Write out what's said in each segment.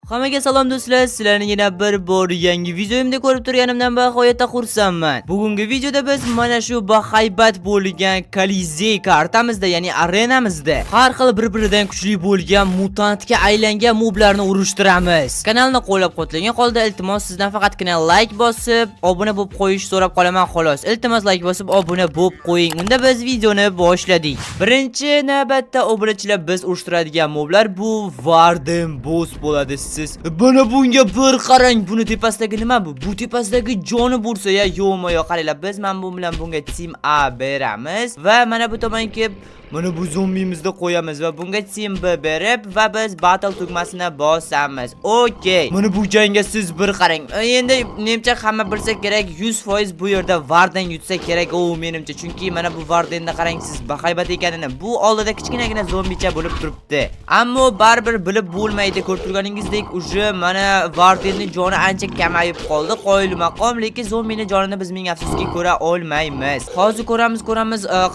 Hammaga salom do'stlar, sizlarni yana bir bor yangi videomda ko'rib turganimdan bag'oyatda xursandman. Bugungi videoda biz mana shu bahaybat bo'lgan Kolizey kartamizda, ya'ni arenamizda har xil bir-biridan kuchli bo'lgan mutantga aylangan moblarni urushtiramiz. Kanalni qo'llab-quvvatlagan holda iltimos sizdan faqatgina like bosib, obuna bo'lib qo'yish so'rab qolaman xolos. Iltimos like bosib, obuna bo'lib qo'ying. Unda biz videoni boshladik. Birinchi navbatda obunachilar biz urushtiradigan moblar bu Warden boss bo'ladi. Bana bunga bir qarang, buni tepasidagi nima bu? Bu tepasidagi joni bo'lsa ya, yo'q-mo-yo'q qaranglar. Biz men bu bilan bunga team A beramiz va mana bu tomonga kelib mana bu zombimizda qo'yamiz va bunga team B berib va biz battle tugmasini bosamiz. Okey. Mana bu jangga siz bir qarang. Endi menimcha hamma bilsa kerak, 100% bu yerda Warden yutsa kerak u menimcha. Chunki mana bu Wardenni qarang siz, bahaybat ekanini. Bu oldida kichkinagina zombicha bo'lib turibdi. Ammo baribir bilib bo'lmaydi. Ko'rib turganingizdek, uje mana Wardenning joni ancha kamayib qoldi. Qo'yil maqom, lekin zombining jonini biz ming afsuski ko'ra olmaymiz. Hozir ko'ramiz,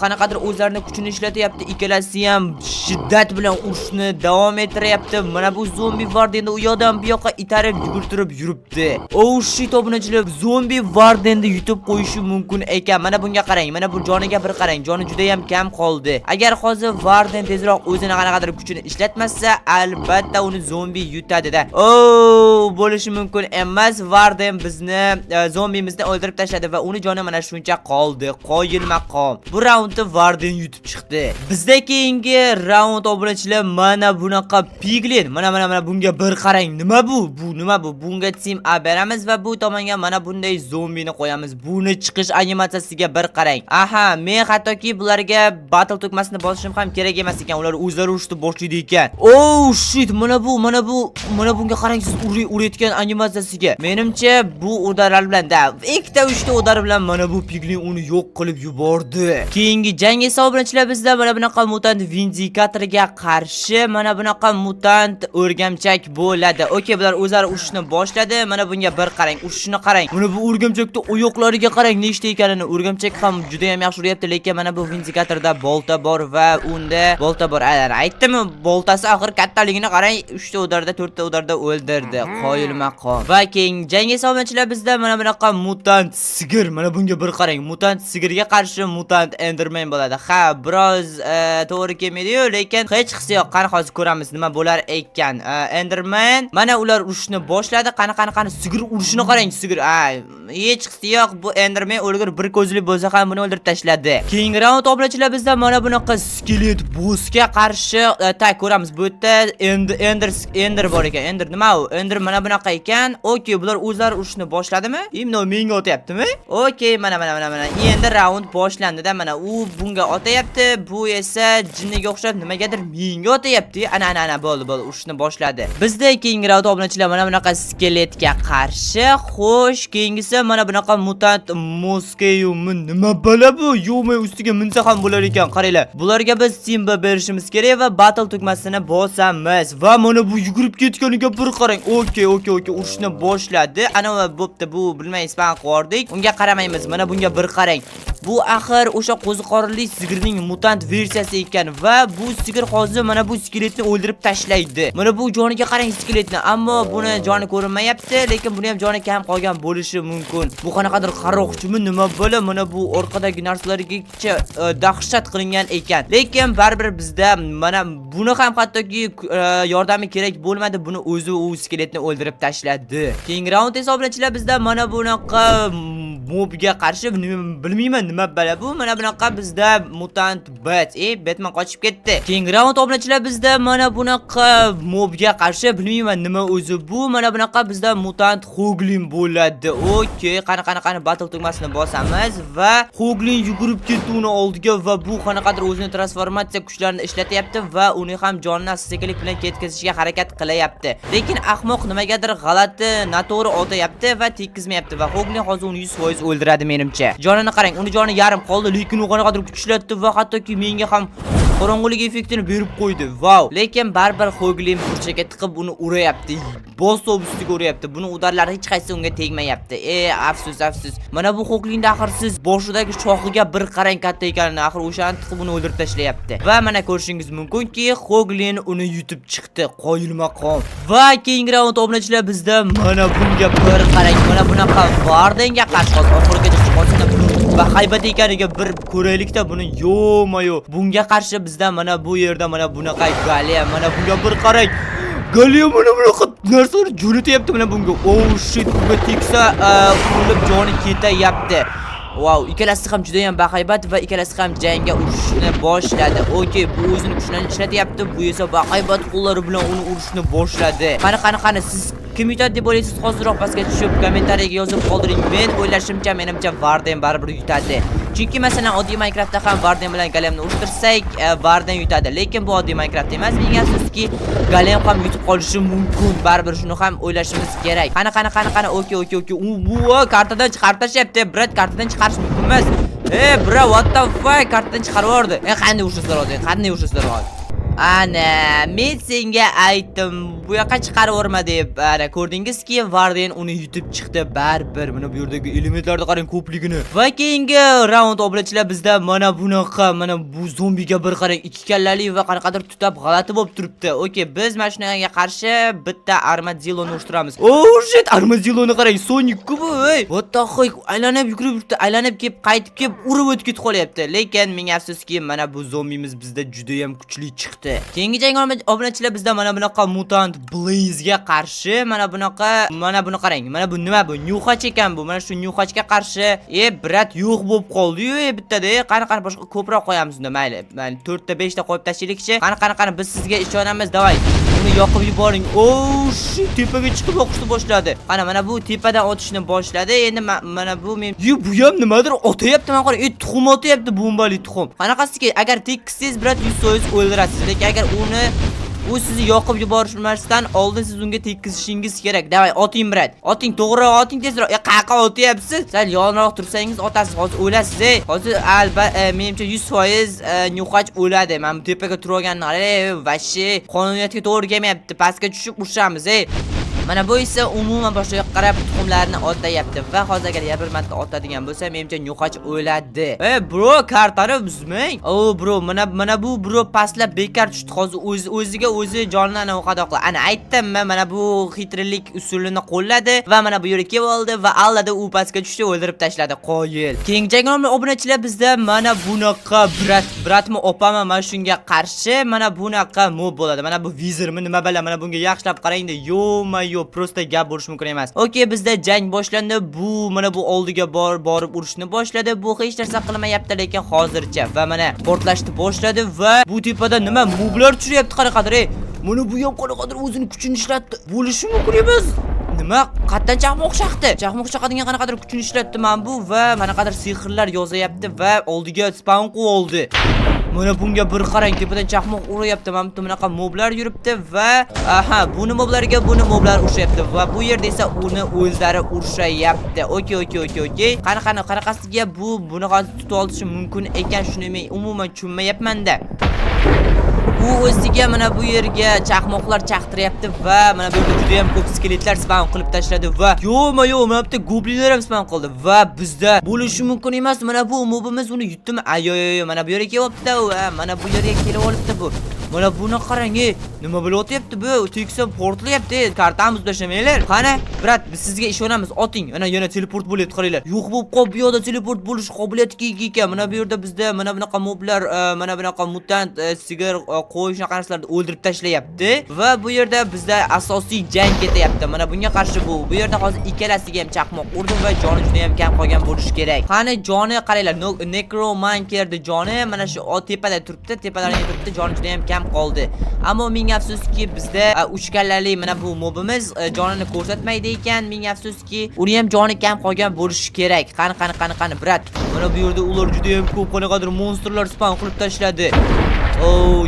qanaqadir o'zlarini kuchini ishlatyapti. Ikkalasi ham shiddat bilan urushni davom ettiryapti. Mana bu zombi Wardenni u yoqdan bu yoqqa itarib yugurtirib yuribdi. Oh shit, obunachilar, zombi Wardenni yutib qo'yishi mumkin ekan. Mana bunga qarang, mana bu joniga bir qarang. Joni juda ham kam qoldi. Agar hozir Warden tezroq o'zini qanaqadir kuchini ishlatmasa, albatta uni zombi yutadi-da. Oh, bo'lishi mumkin emas. Warden bizni zombimizni o'ldirib tashladi va uni joni mana shuncha qoldi. Qo'yil maqom. Bu raundni Warden yutib chiqdi. Bizda keyingi raund obunachilar mana bunaqa piglin. Mana bunga bir qarang. Nima bu? Bu nima bu? Bunga team A beramiz va bu tomonga mana bunday zombini qo'yamiz. Buni chiqish animatsiyasiga bir qarang. Aha, men hattoki bularga battle tugmasini bosishim ham kerak emas ekan. Ular o'zlari urushni boshlaydi ekan. Oh shit, mana bunga qarang siz urayotgan animatsiyasiga. Menimcha bu o'darlar bilan ikkita 3ta o'dar bilan mana bu piglin uni yo'q qilib yubordi. Keyingi jang esa obunachilar bizda mana bunaqa mutant Vindikatorga qarshi mana bunaqa mutant o'rgamchak bo'ladi. Okey, bular o'zlari urushni boshladi. Mana bunga bir qarang, urushni qarang. Mana bu o'rgamchakning oyoqlariga qarang, nechta ekanini. O'rgamchak ham juda ham yaxshi uryapti, lekin mana bu Vindikatorda bolta bor va unda bolta bor. Aytdimmi, boltasi axir kattaligini qarang, 3 ta o'darda 4 ta o'darda o'ldirdi. Qo'yil maqom. Va keyin jang hisoblanchilar bizda mana bunaqa mutant sigir. Mana bunga bir qarang. Mutant sigirga qarshi mutant Enderman bo'ladi. Ha, biroz to'g'ri kelmaydi-yu, lekin hech his yo'q. Qani hozir ko'ramiz nima bo'lar ekan. Enderman mana ular urushni boshladi. Qani sigir urushini qarang, sigir. Hech his yo'q. Bu Enderman o'lgur bir ko'zli bo'lsa ham buni o'ldirib tashladi. Keyingi raund oblachilar bizda mana bunaqa skelet bossga qarshi ko'ramiz. Bu yerda Ender bor ekan. Ender nima u? Ender mana bunaqa ekan. Okey, bular o'zlari urushni boshladimi? Imno menga otyaptimi? Okey, mana. Endi raund boshlandi-da. Mana u bunga otyapti. Bu esa jinniga o'xshab nimagadir menga otyapti. Ana bo'ldi, urushni boshladi. Bizda keyingi raund obunachilar mana bunaqa skeletga qarshi. Xo'sh, keyingisi mana bunaqa mutant Moskeyu. Nima bala bu? Yo'q, ustiga minsa ham bo'lar ekan. Qaranglar. Bularga biz team B berishimiz kerak va battle tugmasini bosamiz. Va mana bu yugurib ketganiga bir qarang. Okey, urushni boshladi. Ana bo'pti, bu bilmaysiz, qo'rdik. Unga qaramaymiz. Mana bunga bir qarang. Bu axir o'sha qo'ziqorinli sigirning mutant versiyasi ekan va bu sigir hozir mana bu skeletni o'ldirib tashlaydi. Mana bu joniga qarang skeletni, ammo buni joni ko'rinmayapti, lekin buni ham joni kam qolgan bo'lishi mumkin. Bu qanaqadir qaroqchimi, nima bo'la? Mana bu orqadagi narsalargacha dahshat qilingan ekan. Lekin baribir bizda mana buni ham hattoki yordami kerak bo'lmadi. Buni o'zi u skeletni o'ldirib tashladi. Keyingi raund hisoblanchilar bizda mana bunaqa mobga qarshi bilmayman nima bala bu. Mana bunaqa bizda mutant Batman qochib ketdi. Keyingi raund obunachilar bizda mana bunaqa mobga qarshi bilmayman nima o'zi bu. Mana bunaqa bizda mutant Hoglin bo'ladi. Okey, qani battle tugmasini bosamiz va Hoglin yugurib ketdi uni oldiga va bu qanaqadir o'zining transformatsiya kuchlarini ishlatyapti va uni ham jonini sekinlik bilan ketkazishga harakat qilyapti. Lekin ahmoq nimagadir g'alati noto'g'ri otyapti va tekkizmayapti va Hoglin hozir uni 100% o'ldiradi menimcha. Jonini qarang, uni joni yarim qoldi, lekin u qanaqadir kuch ishlatdi va hattoki menga ham qorong'ulik effektini berib qo'ydi. Wow. Lekin baribir Hoglin burchaga tiqib uni urayapti. Boss ustiga urayapti. Buni udarlari hech qaysi unga tegmayapti. Afsus. Mana bu Hoglinda axir siz boshidagi shoxiga bir qarang katta ekanini, axir o'shani tiqib uni o'ldirib tashlayapti. Va mana ko'rishingiz mumkinki, Hoglin uni yutib chiqdi. Qoyilmaqom. Va keyingi raund obunachilar bizda mana bunga bir qarang. Mana bunaqa Vardenga qarshi oxirigacha chiqmasdan va haybat ekaniga bir ko'raylikda buni. Yo-mayo. Bunga qarshi bizda mana bu yerda mana bunaqa Galea, mana bunga bir qarang. Galea mana bunaqa narsani jo'natyapti mana bunga. Oh shit, bunga teksa o'lib joni ketayapti. Wow, ikkalasi ham juda ham bahaybat va ikkalasi ham jangga urushni boshladi. Okey, bu o'zini kuchlarini ishlatyapti, bu esa bahaybat qo'llari bilan uni urishni boshladi. Qani siz kim yutadi deb o'ylaysiz? Hozirroq pastga tushib kommentariyaga yozib qoldiring. Men o'ylashimcha, menimcha Varden baribir yutadi. Chunki masalan oddiy Minecraftda ham Varden bilan Galemni urishtirsak, Varden yutadi. Lekin bu oddiy Minecraft emas. Menga afsuski Galem ham yutib qolishi mumkin. Baribir shuni ham o'ylashimiz kerak. Qani. Okey. Bu kartadan chiqarib tashyapti. Brat, kartadan chiqarish mumkin emas. Bro, what the fuck? Kartadan chiqarib yubordi. Qanday urishsizlar hozir? Ana, men senga aytdim, bu yoqqa chiqarib o'rma deb. Ana, ko'rdingizki, Varden uni yutib chiqdi baribir. Mana bu yerdagi elementlarni qarang ko'pligini. Va keyingi raund obunachilar bizda mana bunaqa, mana bu zombiga bir qarang, ikki kallali va qanaqadir tutab g'alati bo'lib turibdi. Okey, biz mana shunga qarshi bitta armadilloni urishtiramiz. Oh shit, armadilloni qarang, Sonic-ku bu. What the heck? Aylanib yugurib yuribdi, aylanib kelib, qaytib kelib, urib o'tib ketib qolyapti. Lekin menga afsuski, mana bu zombimiz bizda juda ham kuchli chiqdi. Keyingi jang obunachilar bizda mana bunaqa mutant Blaze'ga qarshi mana buni qarang. Mana bu nima bu? Nyuxach ekan bu. Mana shu Nyuxachga qarshi brat yo'q bo'lib qoldi-yu, bittada. Qani boshqa ko'proq qo'yamiz unda, mayli. Mayli 4 ta 5 ta qo'yib tashlaylikchi. Qani biz sizga ishonamiz, davay. Uni yoqib yuboring. Oh shit, tepaga chiqib o'qishni boshladi. Qani mana bu tepadan otishni boshladi. Endi mana bu men bu ham nimadir otayapti, men qarang. Tuxum otayapti, bombali tuxum. Qanaqasiki, agar tekkisiz brat 100% o'ldirasiz. Lekin agar u sizni yoqib yuborishmasdan oldin siz unga tekkizishingiz kerak. Davay, oting brat. Oting, to'g'ri oting tezroq. Qaqa otyapsiz? Sal yonroq tursangiz otasiz, hozir o'lasiz. Hozir albatta menimcha 100% Nyuxach o'ladi. Men bu tepaga turganini qarang, vashi qonuniyatga to'g'ri kelmayapti. Pastga tushib urushamiz. Mana bu esa umuman boshqa yoqqa qarab tuxumlarni otayapti va hozir agar yana bir marta otadigan bo'lsa, menimcha Nyuxach o'ladi. Bro, kartani buzmang. Oh bro, mana bu bro pastlab bekor tushdi. Hozir o'ziga o'zi jonini o'qadoqla. Ana aytdim, mana bu xitrlik usulini qo'lladi va mana bu yerga kelib oldi va allada u pastga tushdi, o'ldirib tashladi. Qoyil. Keyingi janglar obunachilar bizda mana bunaqa bratmi opama mana shunga qarshi mana bunaqa mob bo'ladi. Mana bu vizirmi nima bilan mana bunga yaxshilab qarang-da. Yo, prosta gap bo'lish mumkin emas. Okey, bizda jang boshlandi. Bu mana bu oldiga borib urishni boshladi. Bu hech narsa qilmayapti, lekin hozircha va mana portlashni boshladi va bu tepada nima moblar tushiryapti qanaqadir. Mana bu ham qanaqadir o'zini kuchini ishlatdi. Bo'lishi mumkin emas. Nima? Qatdan chaqmoq chaqdi. Chaqmoq chaqadigan qanaqadir kuchini ishlatdi men bu va qanaqadir sehrlar yozayapti va oldiga spawn qo'yildi. Mana bunga bir qarang, tepadan chaqmoq urayapti. Mana bunaqa moblar yuribdi va buni moblar urishyapti va bu yerda esa uni o'zlari urishayapti. Okey. Qanaqasiga buni hozir tutib olishi mumkin ekan, shuni men umuman tushunmayapman-da. U o'ziga mana bu yerga chaqmoqlar chaqtiryapti va mana bu yerda juda ham ko'p skeletlar spawn qilib tashladi va yo-mayo, mana bu yerda goblinlar ham spawn qildi va bizda bo'lishi mumkin emas. Mana bu mobimiz uni yutdimi? Ayo, mana bu yerga kelyapti va mana bu yerga kelib olibdi bu. Mana buni qarang, nima bo'layapti bu? Teksa portlayapti. Kartamiz tashlamanglar. Qani, brat, biz sizga ishonamiz. Oting. Yana teleport bo'lyapti, qaranglar. Yo'q bo'lib qolib, bu yerda teleport bo'lish qobiliyatiga ega ekan. Mana bu yerda bizda mana bunaqa moblar, mana bunaqa mutant, sigir, qo'y shunaqa narsalarni o'ldirib tashlayapti va bu yerda bizda asosiy jang ketyapti. Mana bunga qarshi bu yerda hozir ikkalasiga ham chaqmoq urdim va joni juda ham kam qolgan bo'lish kerak. Qani, joni qaranglar. Necromancer'ning joni mana shu tepada turibdi, tepalarga turibdi. Joni juda ham kam qoldi. Ammo menga afsuski bizda 3 kallali mana bu mobimiz jonini ko'rsatmaydi ekan. Menga afsuski uni ham joni kam qolgan bo'lishi kerak. Qani brat. Mana bu yerda ular juda ham ko'p qanaqadir monsterlar spawn qilib tashladi.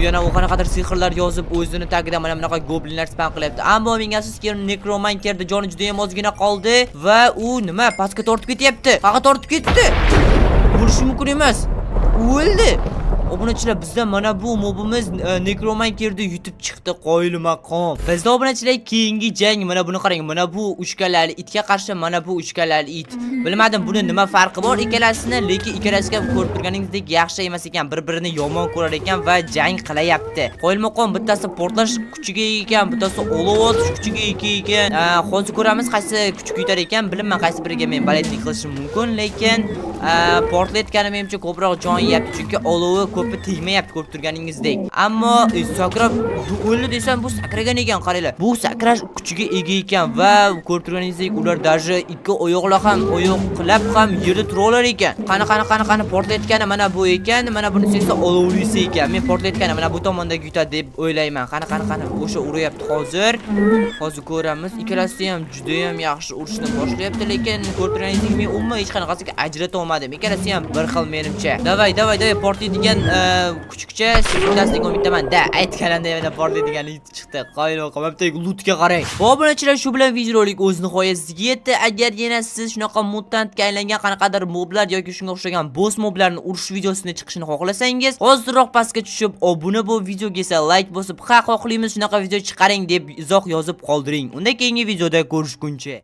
Yana u qanaqadir sehrlar yozib o'zini tagida mana bunaqa goblinlar spawn qilyapti. Ammo menga afsuski Necromancer'ning joni juda ham ozgina qoldi va u nima pastga tortib ketyapti. Qaqa tortib ketdi. Bo'lishi mumkin emas. O'ldi. Obunachilar, bizda mana bu mobimiz Necromancer'da yutib chiqdi, qoyil maqom. Bizda obunachilar keyingi jang mana buni qarang. Mana bu uchkalali itga qarshi mana bu uchkalali it. Bilmadim buni nima farqi bor ikkalasini, lekin ikkalasiga ko'rib turganingizdek yaxshi emas ekan, bir-birini yomon ko'rar ekan va jang qilyapti. Qoyil maqom bittasi portlash kuchiga ega ekan, bittasi olov otish kuchiga ega ekan. Hozir ko'ramiz qaysi kuch yutar ekan, bilmayman qaysi biriga men baletlik qilishim mumkin, lekin portlayotgani menimcha ko'proq jon yeyapti, chunki olovi ko'pi tegmayapti ko'rib turganingizdek. Ammo sakrab o'ldi desam bu sakragan ekan, qaranglar. Bu sakrash kuchiga ega ekan va ko'rib turganingizdek ular даже ikki oyoqlar ham oyoqlab ham yerda tura olar ekan. Qani portlayotgani mana bu ekan, mana bunisi esa olovlisi ekan. Men portlayotgani mana bu tomondagi yutadi deb o'ylayman. Qani o'sha uryapti hozir. Hozir ko'ramiz. Ikkalasi ham juda ham yaxshi urishni boshlayapti, lekin ko'rib turganingizdek men umuman hech qanaqasiga ajrata olmadim. Ikkalasi ham bir xil menimcha. Davay portlaydigan kuchukcha sekundasiga umiddaman. Aytganimda yana portlaydigan it chiqdi. Qoyil maqom. Bitta lootga qarang. Obunachilar, shu bilan video rolik o'z nihoyasiga yetdi. Agar yana siz shunaqa mutantga aylangan qanaqadir moblar yoki shunga o'xshagan boss moblarni urish videosini chiqishini xohlasangiz, hozirroq pastga tushib obuna bo'l, videoga esa like bosib, xohlaymiz shunaqa video chiqaring deb izoh yozib qoldiring. Undan keyingi videoda ko'rishguncha